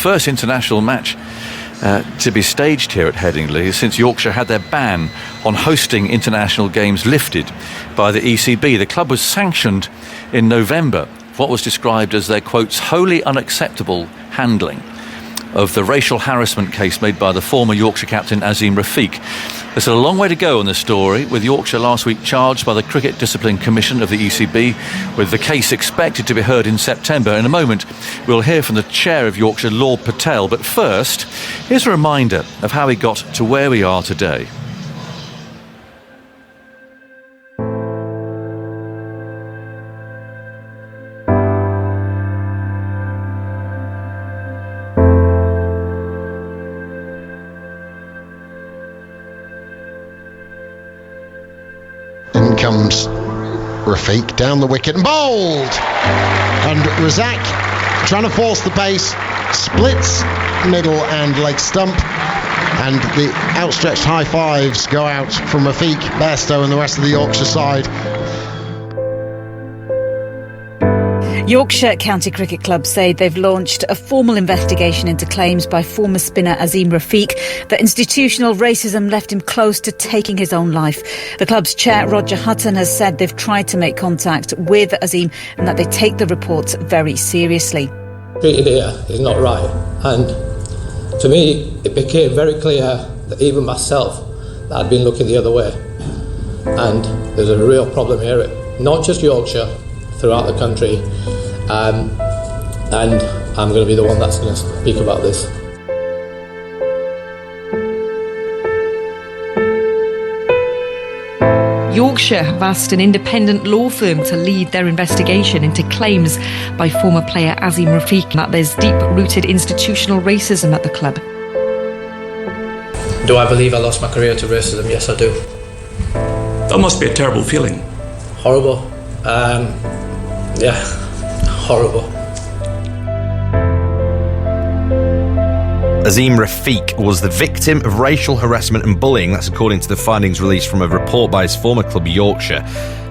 first international match to be staged here at Headingley since Yorkshire had their ban on hosting international games lifted by the ECB. The club was sanctioned in November for what was described as their, quotes, wholly unacceptable handling of the racial harassment case made by the former Yorkshire captain Azim Rafiq. There's a long way to go on this story, with Yorkshire last week charged by the Cricket Discipline Commission of the ECB, with the case expected to be heard in September. In a moment, we'll hear from the chair of Yorkshire, Lord Patel. But first, here's a reminder of how we got to where we are today. Comes Rafiq down the wicket and bowled, and Razak trying to force the pace, splits middle and leg stump, and the outstretched high fives go out from Rafiq, Bairstow and the rest of the Yorkshire side. Yorkshire County Cricket Club say they've launched a formal investigation into claims by former spinner Azim Rafiq that institutional racism left him close to taking his own life. The club's chair, Roger Hutton, has said they've tried to make contact with Azim and that they take the reports very seriously. Treated here is not right, and to me it became very clear that even myself, that I'd been looking the other way, and there's a real problem here, not just Yorkshire, throughout the country, and I'm going to be the one that's going to speak about this. Yorkshire have asked an independent law firm to lead their investigation into claims by former player Azim Rafiq that there's deep-rooted institutional racism at the club. Do I believe I lost my career to racism? Yes, I do. That must be a terrible feeling. Horrible. Yeah, horrible. Azim Rafiq was the victim of racial harassment and bullying. That's according to the findings released from a report by his former club, Yorkshire.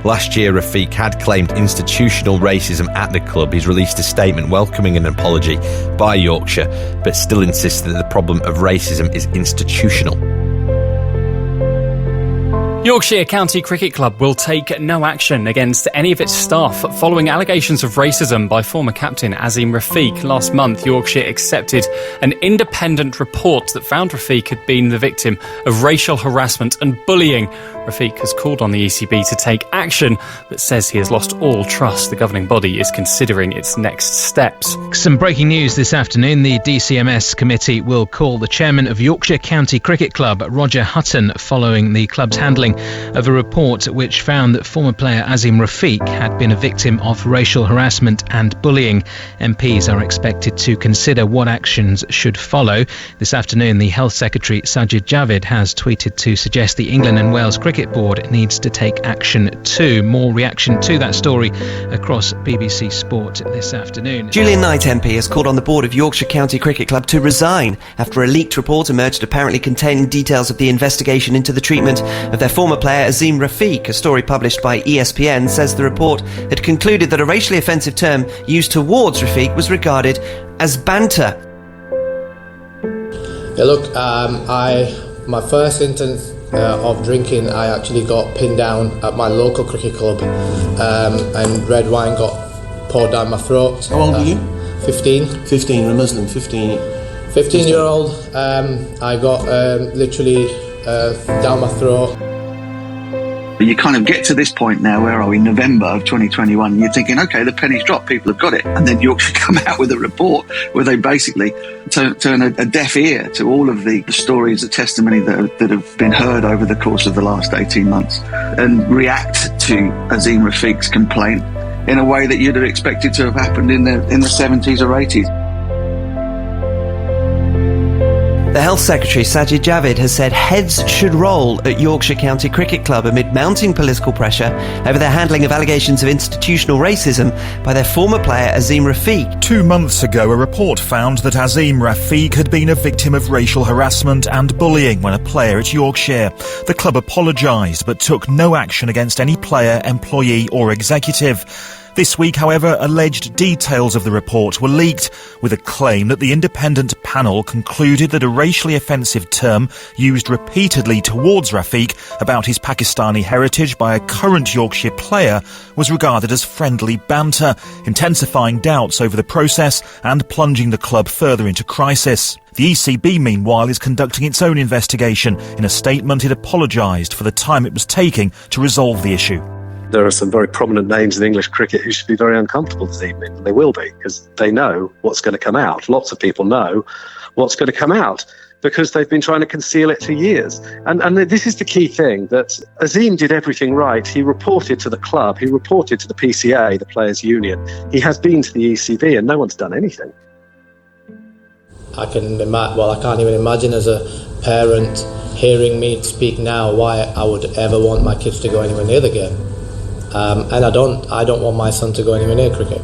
Last year, Rafiq had claimed institutional racism at the club. He's released a statement welcoming an apology by Yorkshire, but still insisted that the problem of racism is institutional. Yorkshire County Cricket Club will take no action against any of its staff following allegations of racism by former captain Azim Rafiq. Last month, Yorkshire accepted an independent report that found Rafiq had been the victim of racial harassment and bullying. Rafiq has called on the ECB to take action, but says he has lost all trust. The governing body is considering its next steps. Some breaking news this afternoon. The DCMS committee will call the chairman of Yorkshire County Cricket Club, Roger Hutton, following the club's handling of a report which found that former player Azim Rafiq had been a victim of racial harassment and bullying. MPs are expected to consider what actions should follow. This afternoon, the Health Secretary Sajid Javid has tweeted to suggest the England and Wales Cricket Board needs to take action too. More reaction to that story across BBC Sport this afternoon. Julian Knight MP has called on the board of Yorkshire County Cricket Club to resign after a leaked report emerged apparently containing details of the investigation into the treatment of their former player Azim Rafiq. A story published by ESPN says the report had concluded that a racially offensive term used towards Rafiq was regarded as banter. Yeah, look, my first instance of drinking, I actually got pinned down at my local cricket club, and red wine got poured down my throat. How old were you? 15. 15, you're a Muslim, 15. 15-year-old, I got literally down my throat. But you kind of get to this point now, where are we, November of 2021, and you're thinking, okay, the penny's dropped, people have got it. And then Yorkshire come out with a report where they basically turn a deaf ear to all of the stories, the testimony that have been heard over the course of the last 18 months and react to Azim Rafiq's complaint in a way that you'd have expected to have happened in the 70s or 80s. The Health Secretary, Sajid Javid, has said heads should roll at Yorkshire County Cricket Club amid mounting political pressure over their handling of allegations of institutional racism by their former player Azim Rafiq. 2 months ago, a report found that Azim Rafiq had been a victim of racial harassment and bullying when a player at Yorkshire. The club apologised but took no action against any player, employee or executive. This week, however, alleged details of the report were leaked, with a claim that the independent panel concluded that a racially offensive term used repeatedly towards Rafiq about his Pakistani heritage by a current Yorkshire player was regarded as friendly banter, intensifying doubts over the process and plunging the club further into crisis. The ECB, meanwhile, is conducting its own investigation. In a statement, it apologised for the time it was taking to resolve the issue. There are some very prominent names in English cricket who should be very uncomfortable this evening. They will be, because they know what's going to come out. Lots of people know what's going to come out because they've been trying to conceal it for years. And this is the key thing, that Azim did everything right. He reported to the club, he reported to the PCA, the Players' Union. He has been to the ECB and no one's done anything. I can't even imagine as a parent hearing me speak now why I would ever want my kids to go anywhere near the game. And I don't want my son to go anywhere near cricket.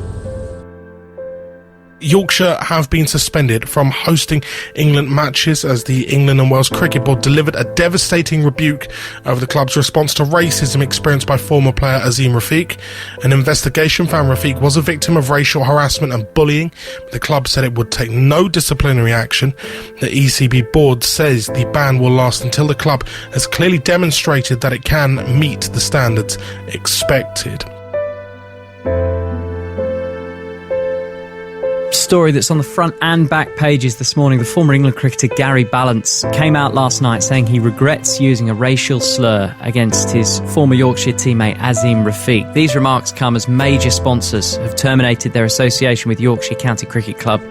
Yorkshire have been suspended from hosting England matches as the England and Wales Cricket Board delivered a devastating rebuke over the club's response to racism experienced by former player Azim Rafiq. An investigation found Rafiq was a victim of racial harassment and bullying, but the club said it would take no disciplinary action. The ECB board says the ban will last until the club has clearly demonstrated that it can meet the standards expected. Story that's on the front and back pages this morning. The former England cricketer Gary Ballance came out last night saying he regrets using a racial slur against his former Yorkshire teammate Azim Rafiq. These remarks come as major sponsors have terminated their association with Yorkshire County Cricket Club.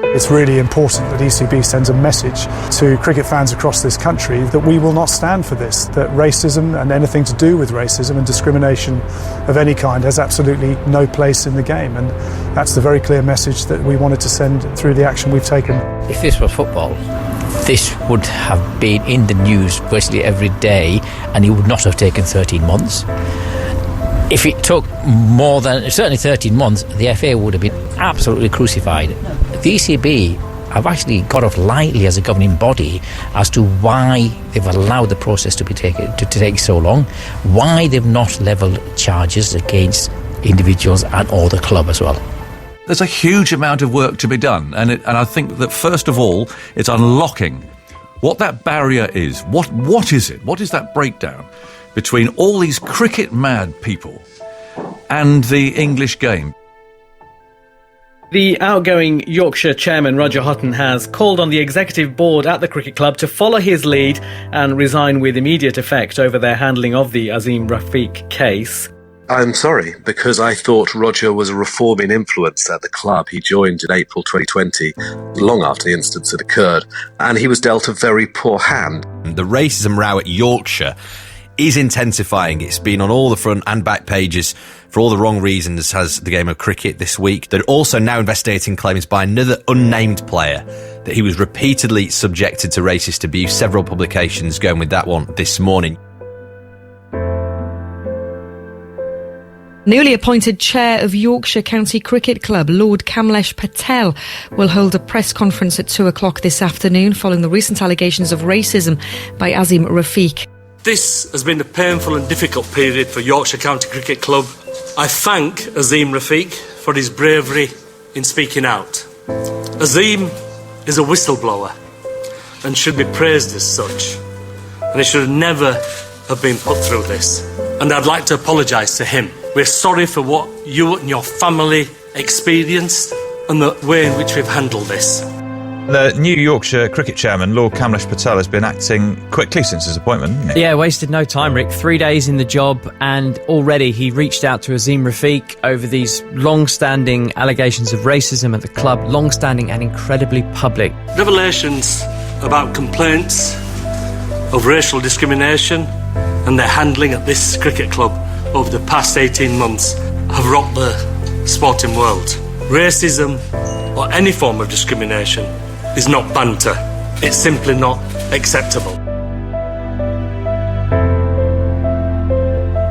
It's really important that ECB sends a message to cricket fans across this country that we will not stand for this, that racism and anything to do with racism and discrimination of any kind has absolutely no place in the game, and that's the very clear message that we wanted to send through the action we've taken. If this was football, this would have been in the news virtually every day and it would not have taken 13 months. If it took more than, certainly 13 months, the FA would have been absolutely crucified. The ECB have actually got off lightly as a governing body as to why they've allowed the process to take so long, why they've not levelled charges against individuals and or the club as well. There's a huge amount of work to be done, and I think that first of all, it's unlocking what that barrier is. What is it? What is that breakdown between all these cricket-mad people and the English game? The outgoing Yorkshire chairman, Roger Hutton, has called on the executive board at the cricket club to follow his lead and resign with immediate effect over their handling of the Azim Rafiq case. I'm sorry, because I thought Roger was a reforming influence at the club. He joined in April 2020, long after the incidents had occurred, and he was dealt a very poor hand. The racism row at Yorkshire is intensifying. It's been on all the front and back pages for all the wrong reasons, has the game of cricket this week. They're also now investigating claims by another unnamed player that he was repeatedly subjected to racist abuse. Several publications going with that one this morning. Newly appointed chair of Yorkshire County Cricket Club, Lord Kamlesh Patel, will hold a press conference at 2 o'clock this afternoon following the recent allegations of racism by Azim Rafiq. This has been a painful and difficult period for Yorkshire County Cricket Club. I thank Azim Rafiq for his bravery in speaking out. Azim is a whistleblower and should be praised as such, and he should never have been put through this. And I'd like to apologise to him. We're sorry for what you and your family experienced and the way in which we've handled this. The new Yorkshire cricket chairman, Lord Kamlesh Patel, has been acting quickly since his appointment, hasn't he? Yeah, wasted no time, Rick. 3 days in the job, and already he reached out to Azim Rafiq over these long-standing allegations of racism at the club, long-standing and incredibly public. Revelations about complaints of racial discrimination and their handling at this cricket club over the past 18 months have rocked the sporting world. Racism or any form of discrimination is not banter. It's simply not acceptable.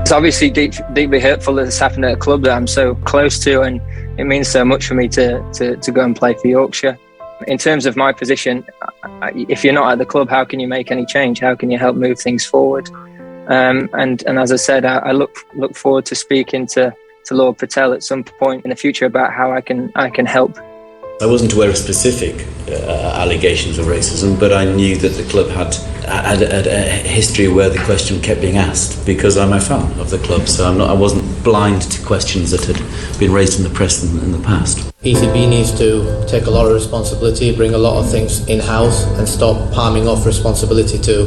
It's obviously deeply hurtful that this happened at a club that I'm so close to, and it means so much for me to go and play for Yorkshire. In terms of my position, if you're not at the club, how can you make any change? How can you help move things forward? And as I said, I look forward to speaking to Lord Patel at some point in the future about how I can help. I wasn't aware of specific allegations of racism, but I knew that the club had a history where the question kept being asked, because I'm a fan of the club, so I wasn't blind to questions that had been raised in the press in the past. ECB needs to take a lot of responsibility, bring a lot of things in-house and stop palming off responsibility to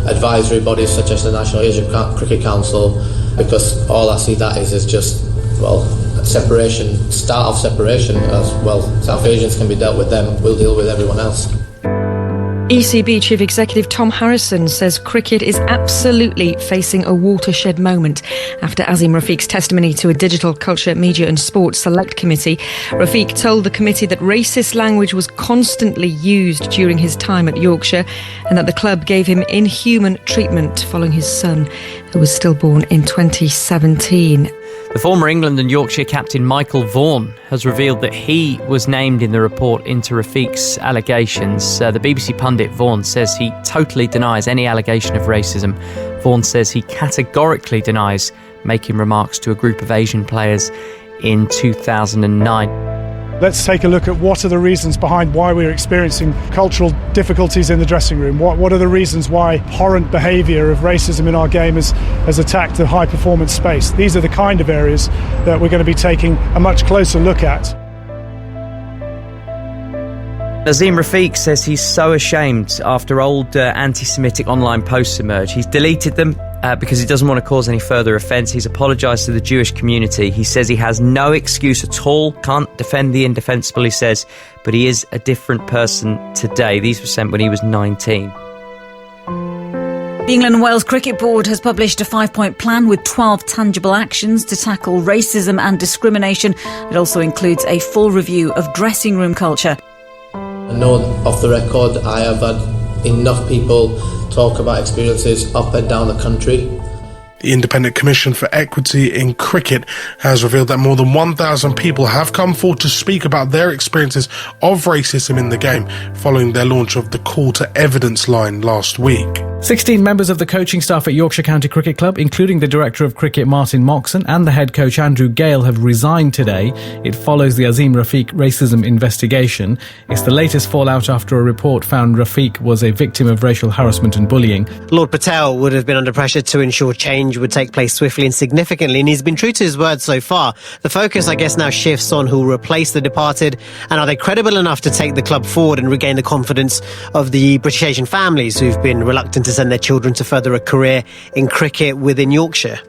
advisory bodies such as the National Asian Cricket Council, because all I see that is just, well, separation, start of separation as well. South Asians can be dealt with them, we'll deal with everyone else. ECB Chief Executive Tom Harrison says cricket is absolutely facing a watershed moment after Azim Rafiq's testimony to a Digital Culture, Media and Sport Select Committee. Rafiq told the committee that racist language was constantly used during his time at Yorkshire and that the club gave him inhuman treatment following his son, who was stillborn in 2017. The former England and Yorkshire captain Michael Vaughan has revealed that he was named in the report into Rafiq's allegations. The BBC pundit Vaughan says he totally denies any allegation of racism. Vaughan says he categorically denies making remarks to a group of Asian players in 2009. Let's take a look at what are the reasons behind why we're experiencing cultural difficulties in the dressing room. What are the reasons why horrent behaviour of racism in our game has attacked the high performance space? These are the kind of areas that we're going to be taking a much closer look at. Azim Rafiq says he's so ashamed after old anti-Semitic online posts emerged. He's deleted them because he doesn't want to cause any further offence. He's apologised to the Jewish community. He says he has no excuse at all, can't defend the indefensible, he says, but he is a different person today. These were sent when he was 19. The England and Wales Cricket Board has published a 5-point plan with 12 tangible actions to tackle racism and discrimination. It also includes a full review of dressing room culture. I know off the record I have had enough people talk about experiences up and down the country. The Independent Commission for Equity in Cricket has revealed that more than 1,000 people have come forward to speak about their experiences of racism in the game following their launch of the Call to Evidence line last week. 16 members of the coaching staff at Yorkshire County Cricket Club, including the Director of Cricket Martin Moxon and the head coach Andrew Gale, have resigned today. It follows the Azim Rafiq racism investigation. It's the latest fallout after a report found Rafiq was a victim of racial harassment and bullying. Lord Patel would have been under pressure to ensure change would take place swiftly and significantly, and he's been true to his word so far. The focus, I guess, now shifts on who will replace the departed, and are they credible enough to take the club forward and regain the confidence of the British Asian families who've been reluctant to send their children to further a career in cricket within Yorkshire.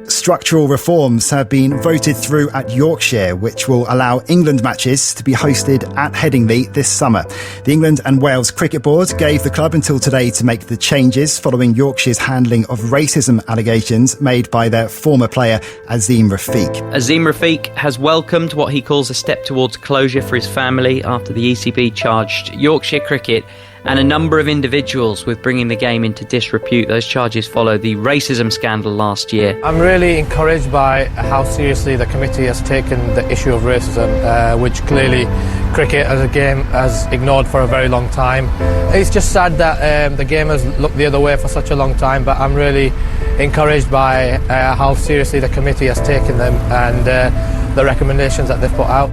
Structural reforms have been voted through at Yorkshire, which will allow England matches to be hosted at Headingley this summer. The England and Wales Cricket Board gave the club until today to make the changes following Yorkshire's handling of racism allegations made by their former player Azim Rafiq. Azim Rafiq has welcomed what he calls a step towards closure for his family after the ECB charged Yorkshire Cricket and a number of individuals with bringing the game into disrepute. Those charges follow the racism scandal last year. I'm really encouraged by how seriously the committee has taken the issue of racism, which clearly cricket as a game has ignored for a very long time. It's just sad that the game has looked the other way for such a long time, but I'm really encouraged by how seriously the committee has taken them and the recommendations that they've put out.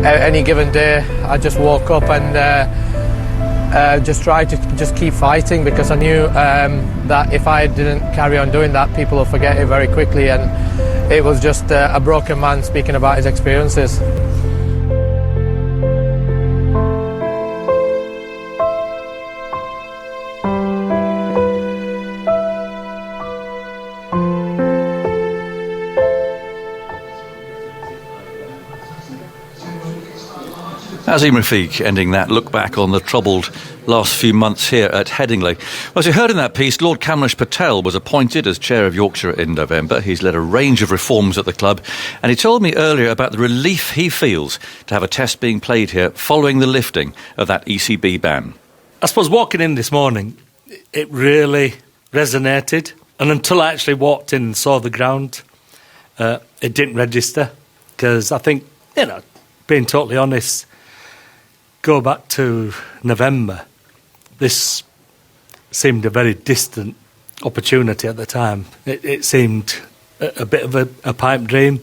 Any given day, I just woke up and just tried to just keep fighting, because I knew that if I didn't carry on doing that, people will forget it very quickly, and it was just a broken man speaking about his experiences. Azim Rafiq ending that look back on the troubled last few months here at Headingley. Well, as you heard in that piece, Lord Kamlesh Patel was appointed as chair of Yorkshire in November. He's led a range of reforms at the club, and he told me earlier about the relief he feels to have a test being played here following the lifting of that ECB ban. I suppose walking in this morning, it really resonated, and until I actually walked in and saw the ground, it didn't register. because I think, being totally honest, go back to November, this seemed a very distant opportunity at the time. It seemed a bit of a pipe dream.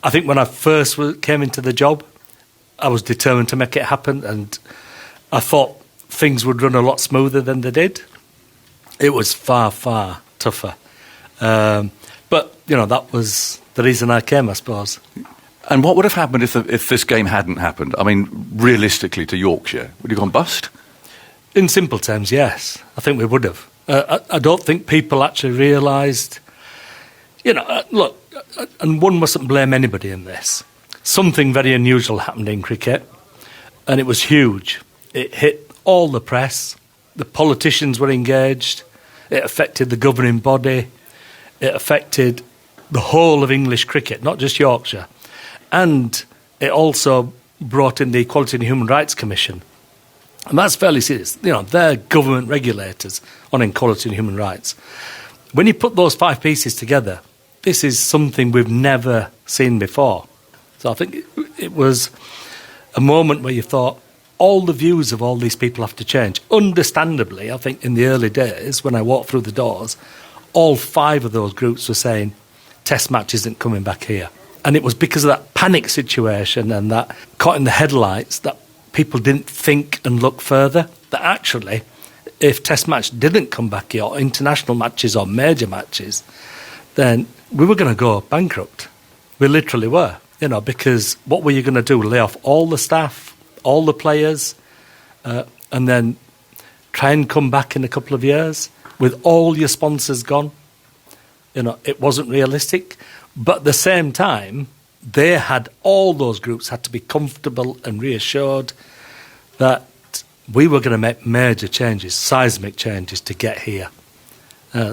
I think when I first came into the job, I was determined to make it happen, and I thought things would run a lot smoother than they did. It was far, far tougher. But, that was the reason I came, I suppose. And what would have happened if this game hadn't happened? I mean, realistically, to Yorkshire, would you have gone bust? In simple terms, yes. I think we would have. I don't think people actually realised... look, and one mustn't blame anybody in this. Something very unusual happened in cricket, and it was huge. It hit all the press. The politicians were engaged. It affected the governing body. It affected the whole of English cricket, not just Yorkshire. And it also brought in the Equality and Human Rights Commission. And that's fairly serious. They're government regulators on equality and human rights. When you put those 5 pieces together, this is something we've never seen before. So I think it was a moment where you thought, all the views of all these people have to change. Understandably, I think in the early days, when I walked through the doors, all 5 of those groups were saying, Test match isn't coming back here. And it was because of that panic situation and that caught in the headlights that people didn't think and look further. That actually, if Test match didn't come back here, or international matches or major matches, then we were going to go bankrupt. We literally were, because what were you going to do? Lay off all the staff, all the players, and then try and come back in a couple of years with all your sponsors gone? It wasn't realistic. But at the same time, all those groups had to be comfortable and reassured that we were going to make major changes, seismic changes to get here.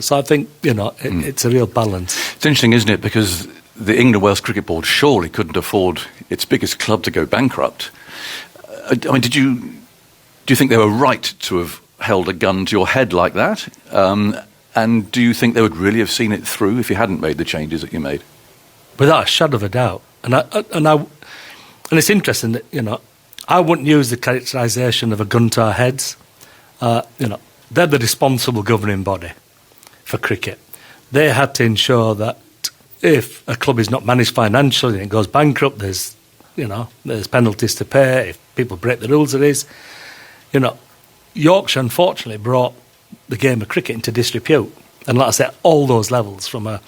So I think, it's a real balance. It's interesting, isn't it? Because the England Wales Cricket Board surely couldn't afford its biggest club to go bankrupt. I mean, do you think they were right to have held a gun to your head like that? And do you think they would really have seen it through if you hadn't made the changes that you made? Without a shadow of a doubt. And it's interesting that, I wouldn't use the characterisation of a gun to our heads. They're the responsible governing body for cricket. They had to ensure that if a club is not managed financially and it goes bankrupt, there's penalties to pay. If people break the rules, there is. Yorkshire, unfortunately, brought the game of cricket into disrepute. And like I said, all those levels, from a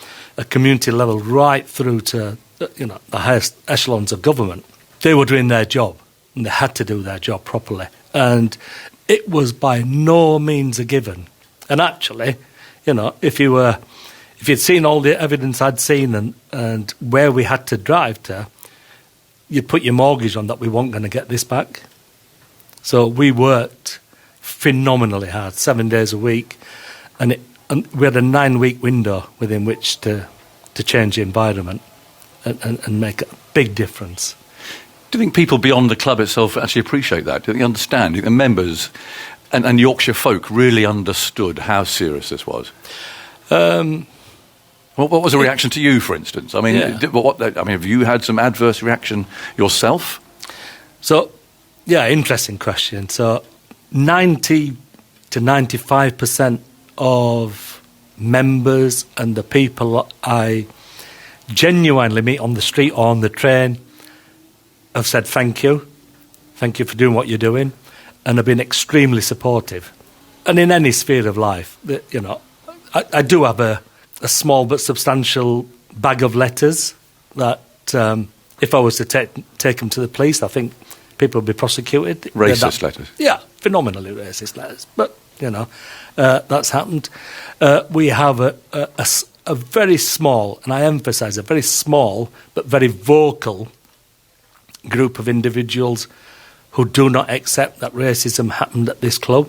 community level right through to, the highest echelons of government, they were doing their job, and they had to do their job properly. And it was by no means a given. And actually, if you'd seen all the evidence I'd seen and where we had to drive to, you'd put your mortgage on that we weren't going to get this back. So we worked phenomenally hard, 7 days a week, and we had a 9-week window within which to change the environment and make a big difference. Do you think people beyond the club itself actually appreciate that? Do you think they understand? Do you think the members and Yorkshire folk really understood how serious this was? What was the reaction to you, for instance? I mean, have you had some adverse reaction yourself? So, interesting question. So, 90 to 95% of members and the people I genuinely meet on the street or on the train have said thank you for doing what you're doing, and have been extremely supportive. And in any sphere of life, I do have a small but substantial bag of letters that if I was to take them to the police, I think people would be prosecuted. Racist letters? Yeah, phenomenally racist letters. But, that's happened. We have a very small, and I emphasise a very small but very vocal group of individuals who do not accept that racism happened at this club.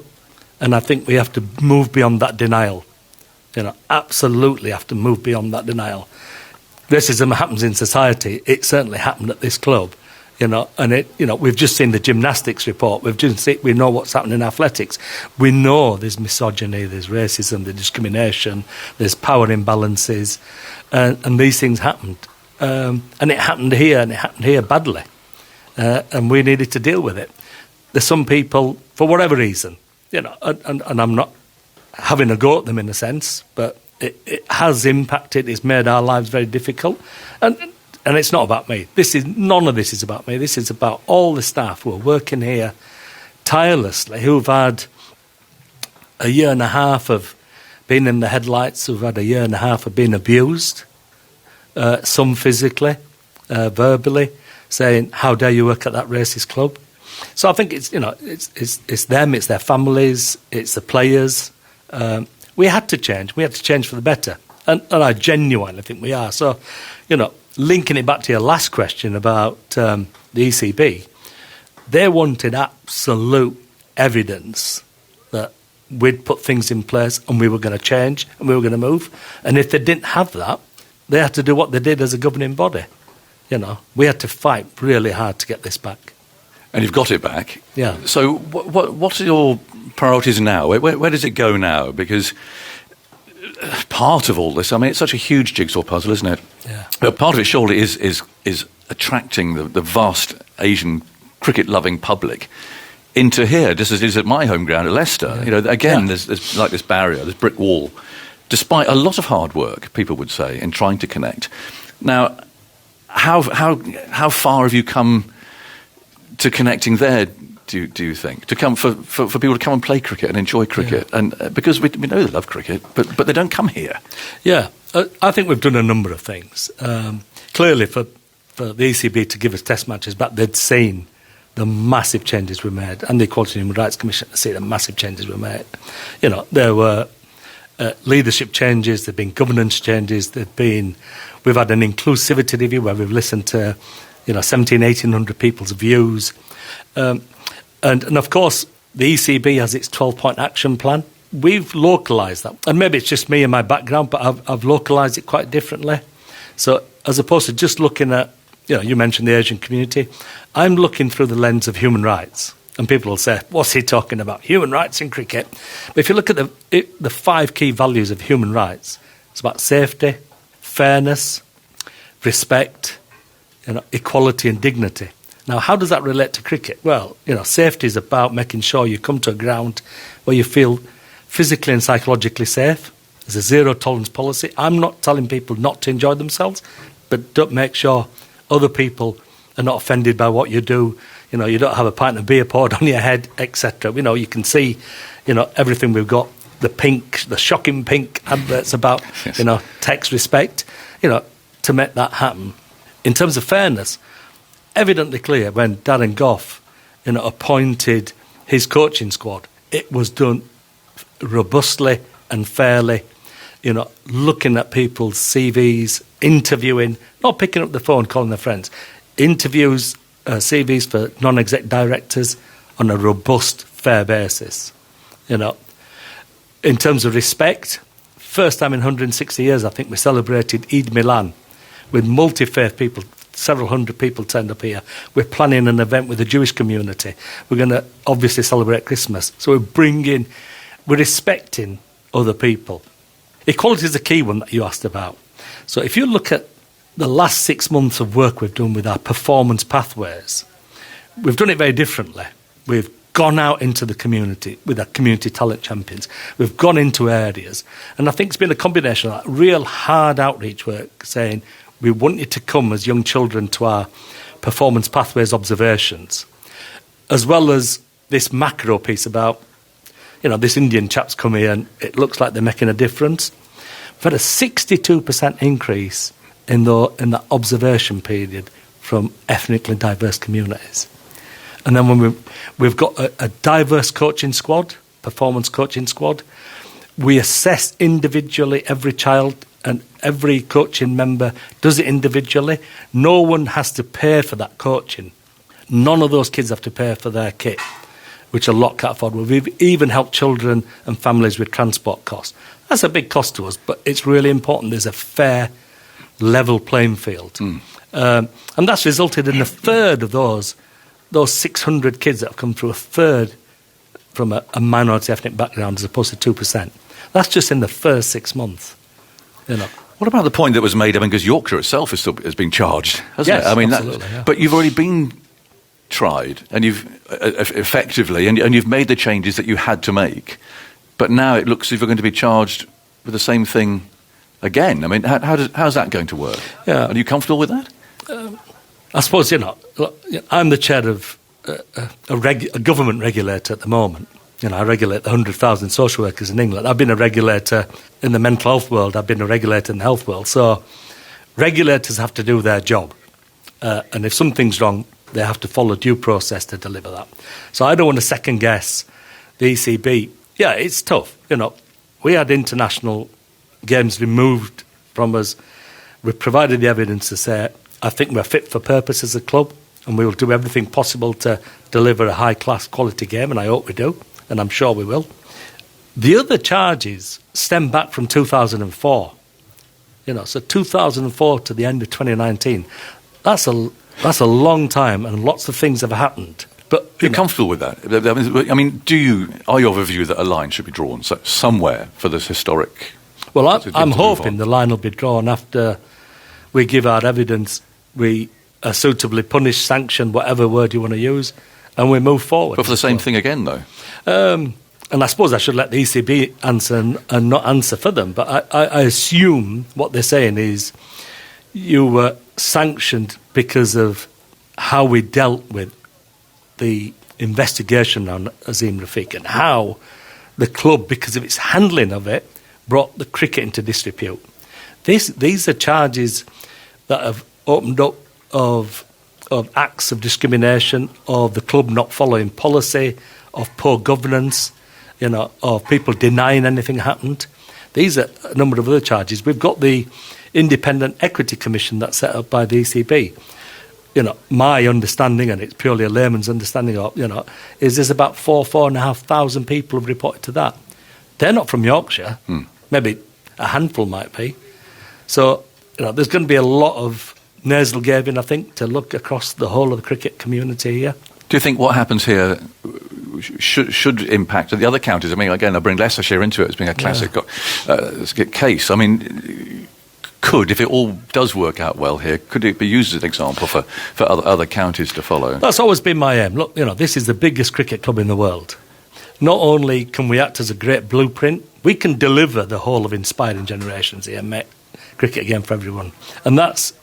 And I think we have to move beyond that denial. Absolutely have to move beyond that denial. Racism happens in society. It certainly happened at this club. And we've just seen the gymnastics report. We know what's happening in athletics. We know there's misogyny, there's racism, there's discrimination, there's power imbalances, and these things happened. And it happened here, and it happened here badly. And we needed to deal with it. There's some people, for whatever reason, and I'm not having a go at them in a sense, but it has impacted, it's made our lives very difficult. And it's not about me. None of this is about me. This is about all the staff who are working here tirelessly, who've had a year and a half of being in the headlights, who've had a year and a half of being abused, some physically, verbally, saying, "How dare you work at that racist club?" So I think it's them, it's their families, it's the players. We had to change. We had to change for the better, and I genuinely think we are. So, linking it back to your last question about the ECB, they wanted absolute evidence that we'd put things in place and we were going to change and we were going to move. And if they didn't have that, they had to do what they did as a governing body. We had to fight really hard to get this back. And you've got it back. Yeah. So what are your priorities now? Where does it go now? Because part of all this, I mean, it's such a huge jigsaw puzzle, isn't it? Yeah. But part of it surely is attracting the vast Asian cricket-loving public into here, just as it is at my home ground at Leicester. Yeah. Again, there's like this barrier, this brick wall, despite a lot of hard work, people would say, in trying to connect. Now, how far have you come to connecting there, do you think? To come for people to come and play cricket and enjoy cricket? Yeah. And because we know they love cricket, but they don't come here. Yeah, I think we've done a number of things. Clearly, for the ECB to give us test matches back, they'd seen the massive changes we made, and the Equality and Human Rights Commission had seen the massive changes we made. There were leadership changes, there've been governance changes, we've had an inclusivity review where we've listened to 1,800 people's views. And of course, the ECB has its 12-point action plan. We've localised that. And maybe it's just me and my background, but I've localised it quite differently. So as opposed to just looking at, you mentioned the Asian community, I'm looking through the lens of human rights. And people will say, what's he talking about? Human rights in cricket? But if you look at the 5 key values of human rights, it's about safety, fairness, respect, equality and dignity. Now, how does that relate to cricket? Well, safety is about making sure you come to a ground where you feel physically and psychologically safe. There's a zero-tolerance policy. I'm not telling people not to enjoy themselves, but don't make sure other people are not offended by what you do. You don't have a pint of beer poured on your head, etc. You can see, everything we've got, the shocking pink adverts about, yes. Text respect, to make that happen. In terms of fairness, evidently clear when Darren Gough, appointed his coaching squad, it was done robustly and fairly, looking at people's CVs, interviewing, not picking up the phone, calling their friends, interviews, CVs for non-exec directors on a robust, fair basis. In terms of respect, first time in 160 years, I think we celebrated Eid Milan with multi-faith people. Several hundred people turned up here. We're planning an event with the Jewish community. We're going to obviously celebrate Christmas. So we're respecting other people. Equality is the key one that you asked about. So if you look at the last 6 months of work we've done with our performance pathways, we've done it very differently. We've gone out into the community with our community talent champions. We've gone into areas. And I think it's been a combination of that real hard outreach work, saying we want you to come as young children to our performance pathways observations, as well as this macro piece about, this Indian chap's come here and it looks like they're making a difference. We've had a 62% increase in the observation period from ethnically diverse communities. And then when we've got a diverse coaching squad, performance coaching squad, we assess individually every child, and every coaching member does it individually. No one has to pay for that coaching. None of those kids have to pay for their kit, which a lot can't afford. We've even helped children and families with transport costs. That's a big cost to us, but it's really important there's a fair, level playing field. And that's resulted in a third of those 600 kids that have come through, a third from a minority ethnic background as opposed to 2%. That's just in the first 6 months. What about the point that was made? I mean, because Yorkshire itself has been charged, hasn't it? I mean, absolutely, yeah. But you've already been tried, and you've effectively, and you've made the changes that you had to make. But now it looks as if you're going to be charged with the same thing again. I mean, how's that going to work? Yeah. Are you comfortable with that? I suppose, I'm the chair of a government regulator at the moment. I regulate the 100,000 social workers in England. I've been a regulator in the mental health world. I've been a regulator in the health world. So regulators have to do their job. And if something's wrong, they have to follow due process to deliver that. So I don't want to second guess the ECB. Yeah, it's tough. We had international games removed from us. We provided the evidence to say, I think we're fit for purpose as a club, and we will do everything possible to deliver a high-class quality game, and I hope we do, and I'm sure we will. The other charges stem back from 2004. So 2004 to the end of 2019, that's a long time, and lots of things have happened. But you're comfortable with that? I mean, are you of a view that a line should be drawn somewhere for this historic? Well, I'm hoping the line will be drawn after we give our evidence, we are suitably punished, sanctioned, whatever word you want to use, and we move forward. But for the same thing again, though? And I suppose I should let the ECB answer and not answer for them, but I assume what they're saying is you were sanctioned because of how we dealt with the investigation on Azim Rafiq and how the club, because of its handling of it, brought the cricket into disrepute. These are charges that have opened up of acts of discrimination, of the club not following policy, of poor governance, of people denying anything happened. These are a number of other charges. We've got the Independent Equity Commission that's set up by the ECB. My understanding, and it's purely a layman's understanding of, is there's about 4,500 people have reported to that. They're not from Yorkshire. Maybe a handful might be. So, there's going to be a lot of nasal gazing, I think, to look across the whole of the cricket community here. Do you think what happens here should impact the other counties? I mean, again, I bring Leicestershire into it as being a classic case. I mean, if it all does work out well here, could it be used as an example for other counties to follow? That's always been my aim. Look, this is the biggest cricket club in the world. Not only can we act as a great blueprint, we can deliver the whole of inspiring generations here and make cricket again for everyone. And that's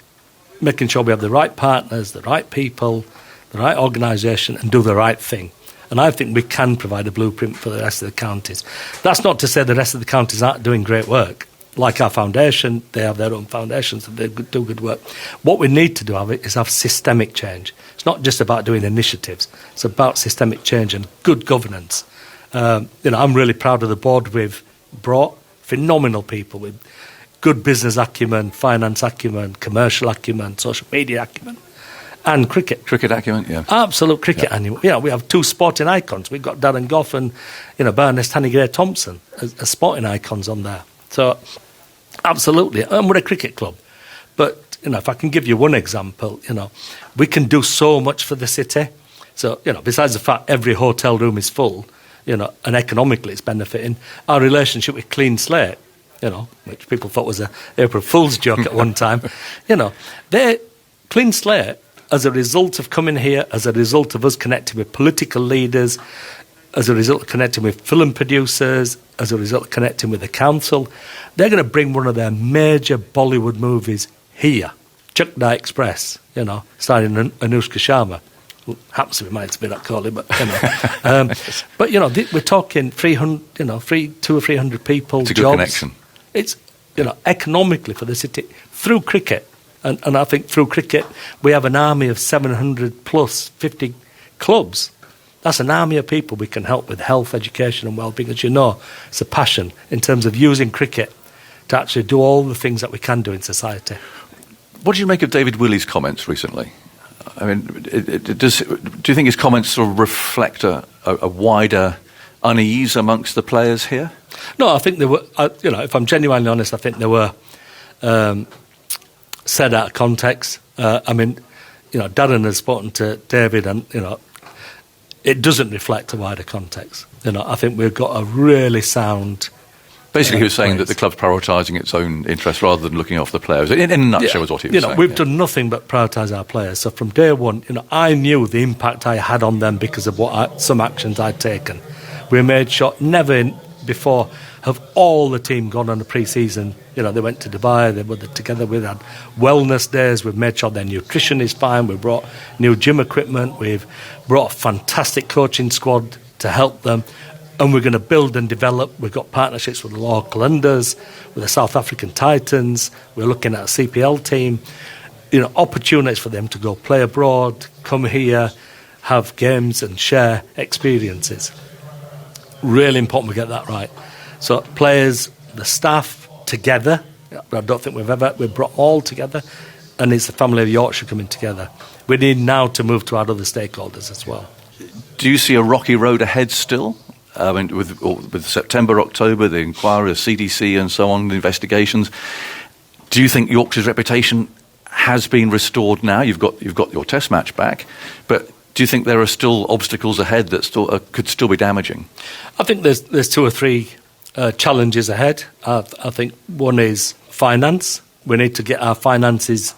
making sure we have the right partners, the right people, the right organisation, and do the right thing. And I think we can provide a blueprint for the rest of the counties. That's not to say the rest of the counties aren't doing great work. Like our foundation, they have their own foundations and they do good work. What we need to do is have systemic change. It's not just about doing initiatives. It's about systemic change and good governance. I'm really proud of the board we've brought. Phenomenal people with good business acumen, finance acumen, commercial acumen, social media acumen, and cricket. Cricket acumen, yeah. Absolute cricket acumen. We have two sporting icons. We've got Darren Gough and Baroness Tanni Gray-Thompson as sporting icons on there. So, absolutely. And we're a cricket club. But, if I can give you one example, we can do so much for the city. So, besides the fact every hotel room is full, and economically it's benefiting, our relationship with Clean Slate, which people thought was an April Fool's joke at one time, they're Clean Slate, as a result of coming here, as a result of us connecting with political leaders, as a result of connecting with film producers, as a result of connecting with the council, they're going to bring one of their major Bollywood movies here, Chakda Express, starring Anushka Sharma. Who happens to be mine to be that Kohli, but we're talking 200 or 300 people. It's a jobs. good connection. It's economically for the city through cricket, and I think through cricket we have an army of 700 plus 50 clubs. That's an army of people we can help with health, education, and well-being. As you know, it's a passion in terms of using cricket to actually do all the things that we can do in society. What do you make of David Willey's comments recently? I mean, do you think his comments sort of reflect a wider unease amongst the players here? No, I think they were, if I'm genuinely honest, I think they were said out of context. Darren has spoken to David and, it doesn't reflect a wider context. I think we've got a really sound Basically, he was saying that the club's prioritising its own interests rather than looking after the players. In a nutshell, was what he was saying. We've done nothing but prioritise our players. So from day one, I knew the impact I had on them because of some actions I'd taken. We made sure never before have all the team gone on a pre-season. They went to Dubai, they were together, we had wellness days, we've made sure their nutrition is fine, we've brought new gym equipment, we've brought a fantastic coaching squad to help them, and we're going to build and develop. We've got partnerships with the local unders, with the South African Titans, we're looking at a CPL team, opportunities for them to go play abroad, come here, have games and share experiences. Really important we get that right. So players, the staff together, I don't think we've brought all together, and it's the family of Yorkshire coming together. We need now to move to our other stakeholders as well. Do you see a rocky road ahead still? With September, October, the inquiry, the CDC and so on, the investigations, do you think Yorkshire's reputation has been restored now? You've got your test match back, but do you think there are still obstacles ahead that could still be damaging? I think there's two or three challenges ahead. I think one is finance. We need to get our finances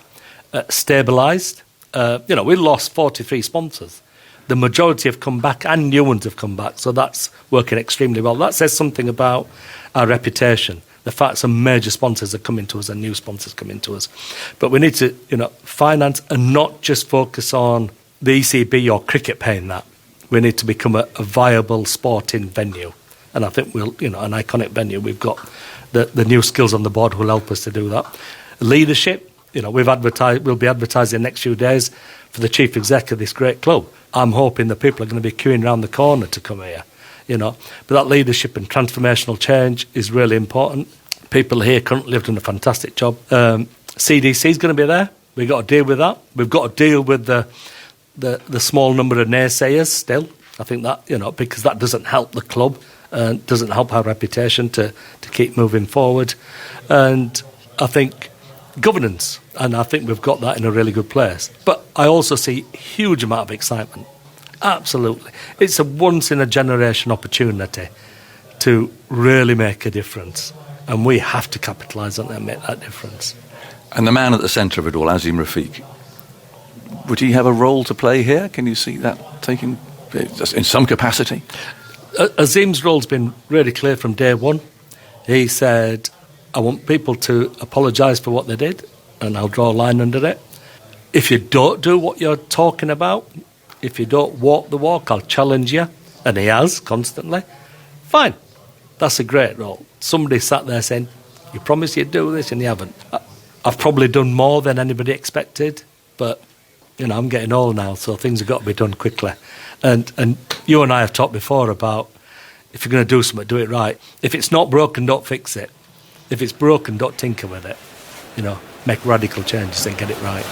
stabilised. We lost 43 sponsors. The majority have come back and new ones have come back, so that's working extremely well. That says something about our reputation, the fact some major sponsors are coming to us and new sponsors coming to us. But we need to finance and not just focus on the ECB or cricket paying that. We need to become a viable sporting venue. And I think we'll, an iconic venue. We've got the new skills on the board who will help us to do that. Leadership, we'll be advertising the next few days for the chief exec of this great club. I'm hoping that people are going to be queuing around the corner to come here, But that leadership and transformational change is really important. People here currently have done a fantastic job. CDC is going to be there. We've got to deal with that. We've got to deal with the small number of naysayers still. I think that, because that doesn't help the club and doesn't help our reputation to keep moving forward. And I think governance, and I think we've got that in a really good place. But I also see a huge amount of excitement. Absolutely. It's a once-in-a-generation opportunity to really make a difference. And we have to capitalise on it and make that difference. And the man at the centre of it all, Azim Rafiq, would he have a role to play here? Can you see that taking in some capacity? Azim's role's been really clear from day one. He said, I want people to apologise for what they did, and I'll draw a line under it. If you don't do what you're talking about, if you don't walk the walk, I'll challenge you. And he has, constantly. Fine. That's a great role. Somebody sat there saying, you promised you'd do this, and you haven't. I've probably done more than anybody expected, but, I'm getting old now, so things have got to be done quickly. And you and I have talked before about if you're going to do something, do it right. If it's not broken, don't fix it. If it's broken, don't tinker with it. Make radical changes and get it right.